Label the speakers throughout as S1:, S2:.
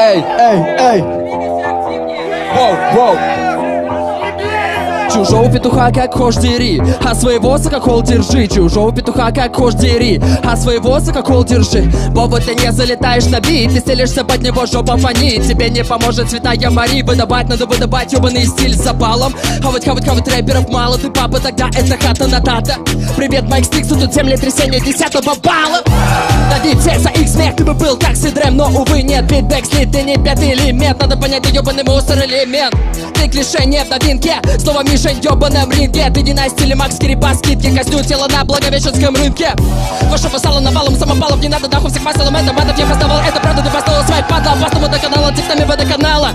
S1: эй. Воу. Чужого петуха как хошь дери, а своего за как хол держи. Чужого петуха как хошь дери, а своего за как хол держи. Вова, ты не залетаешь на бит, ты стелишься под него, жопа фонит. Тебе не поможет цветая Мари. Выдавать надо выдавать ёбаный стиль с запалом. Хавать рэперов мало, ты папа, тогда это хата на тата. Привет, Майк Стиксу, тут землетрясение 10-го балла. Давид за X смех, ты бы был как Сидрем, но увы нет. Битбэк слит, ты не пятый элемент. Надо понять, ты ёбаный мусор элемент. Ты клише не в новинке, снова мишень в ёбаном ринге. Ты династия или Макс Кирипа, скидки, костюм тела на Благовещенском рынке. Ваша посала навалом, самопалов не надо, нахуй всех масалом. Это матов я поставил, это правда, ты поставил свой падла. Бастом водоканала, текстами водоканала.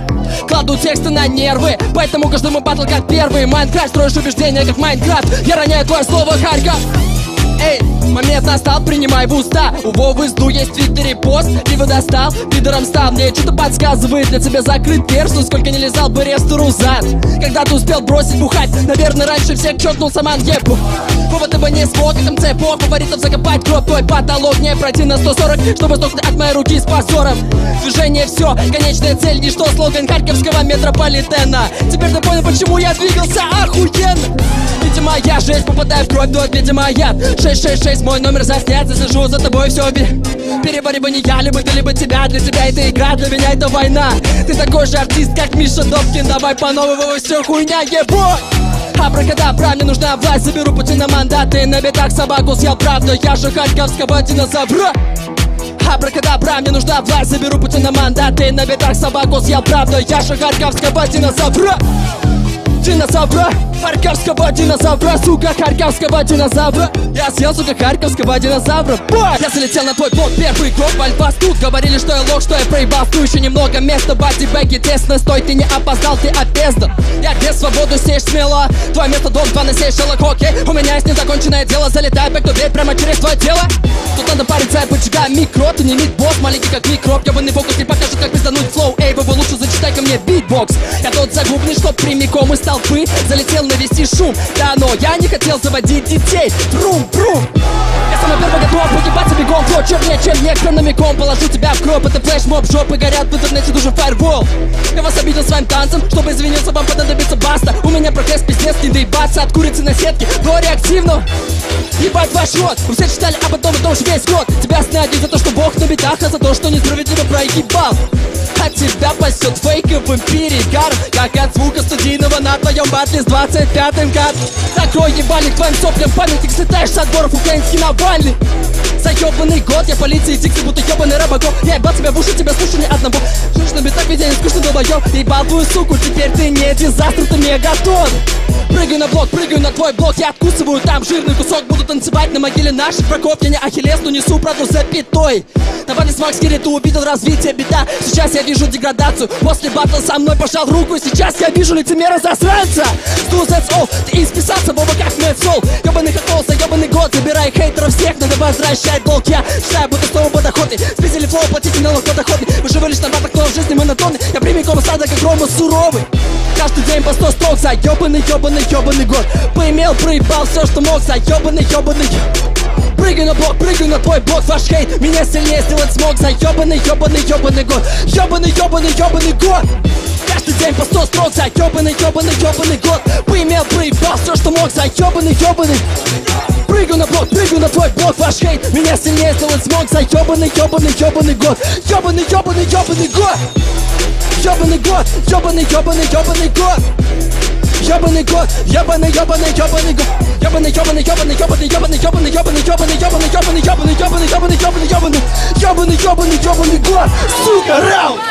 S1: Кладу тексты на нервы, поэтому каждому батл как первый. Майнкрафт, строишь убеждения как Майнкрафт. Я роняю твое слово, Харьков. Эй, момент настал, принимай в уста. У Вовы сду есть в твиттере пост. Пиво достал, пидором стал. Мне что-то подсказывает, для тебя закрыт перс. Но сколько не лизал бы рестору зад. Когда ты успел бросить бухать, наверное, раньше всех чокнул саман епу. Вова, ты бы не смог, этом цепок фаворитов закопать гроб. Твой потолок не пройти на 140, чтобы сдохнуть от моей руки с позором. Движение все, конечная цель, ничто. Слоган харьковского метрополитена. Теперь ты понял, почему я двигался охуенно. Видимо, я жесть, попадаю в кровь, но видимо, яд. 666, мой номер заснят, слежу за тобой все. Перебори бы не я, либо ты, либо тебя. Для тебя это игра, для меня это война. Ты такой же артист, как Миша Добкин. Давай по новому, все хуйня, ебой. Абракадабра, мне нужна власть. Заберу пути на мандаты. На битах собаку съел, правда. Я же харьковского динозавра. Абракадабра, мне нужна власть. Заберу пути на мандаты. На битах собаку съел, правда. Я же харьковского динозавра. Динозавра, харьковского динозавра, сука, харьковского динозавра. Я съел, сука, харьковского динозавра. Я залетел на твой блок, первый крок в альфа. Тут говорили, что я лох, что я проебал. Тут еще немного места, бади-бэги, тесно. Стой, ты не опоздал, ты опездал. Я где свободу сеешь смело. Твое место дом, 2 на 7, Шерлок, окей. У меня есть незаконченное дело. Залетай, бэк, дверь прямо через твое тело. Тут надо париться, я поджигаю микро. Ты не мид-босс, маленький как микроб. Ёбаный фокус не покажет, как пиздануть флоу. Эй, вы лучше зачитай ко мне битбокс. Я тот загубный, чтоб прямиком из толпы залетел навести шум. Да, но я не хотел заводить детей. Трум-трум. Я самый первый готов погибаться бегом. Фло чернее, чем экономиком. Положу тебя в гроб, это флешмоб. Жопы горят в интернете, душа фаервол. Я вас обидел своим танцем, чтобы извиниться, вам понадобится баста. У меня прогресс, пиздец, не доебаться от курицы на сетке до реактивного. Ебать ваш рот, вы все читали об одном и том же весь год. Тебя снять за то, что бог на битах, а за то, что несправедливо проебал. От тебя пасет фейковым перегаром, как от звука студийного на твоем батле с 25-м гад. Закрой ебальник твоим соплям памятник, слетаешь с отборов украинский Навальный. За ебаный год я полиции дикси, будто ебаный робокоп. Я ебал тебя в уши, тебя слушаю ни одного. Слушай, на битах ведь я не скучно долбоёб. Ебал твою суку, теперь ты не дизастр, ты мегатон. Прыгай на блок, прыгаю на твой блок. Я откусываю там жирный кусок. Буду танцевать на могиле наших врагов. Я не Ахиллес, но несу правду запятой. На батле с Макс Кири ты увидел развитие, беда. Сейчас я вижу деградацию. После батла со мной пожал руку. Сейчас я вижу лицемера засранца. Ты исписался, Вова, как Мэдсол. Ёбаный хохол, за ёбаный год. Забирай хейтеров всех, надо возвращать долг. Я считаю, будто снова подоходный. Спиздили флоу, платите налог подоходный. Вы живы лишь на батлах, но в жизни монотонный. Я прямиком стада, как Рома суровый. Каждый день по 100 строк за ёбаный год. Поимел, проебал все, что мог за ёбаный. Прыгай на блок, прыгай на твой блок. Ваш хейт меня сильнее сделать смог за ёбаный год. Ёбаный год. Каждый день по 100 строк за ёбаный год. Поимел, проебал все, что мог за ёбаный. Прыгаю на блок, прыгаю на твой блок. Ваш хейт меня сильнее сделать смог за ёбаный год. Ёбаный год. Ёбаный год. Ёбаный год. Ёбаный год. Ёбаный год. Ёбаный год. Ёбаный год. Сука, раунд.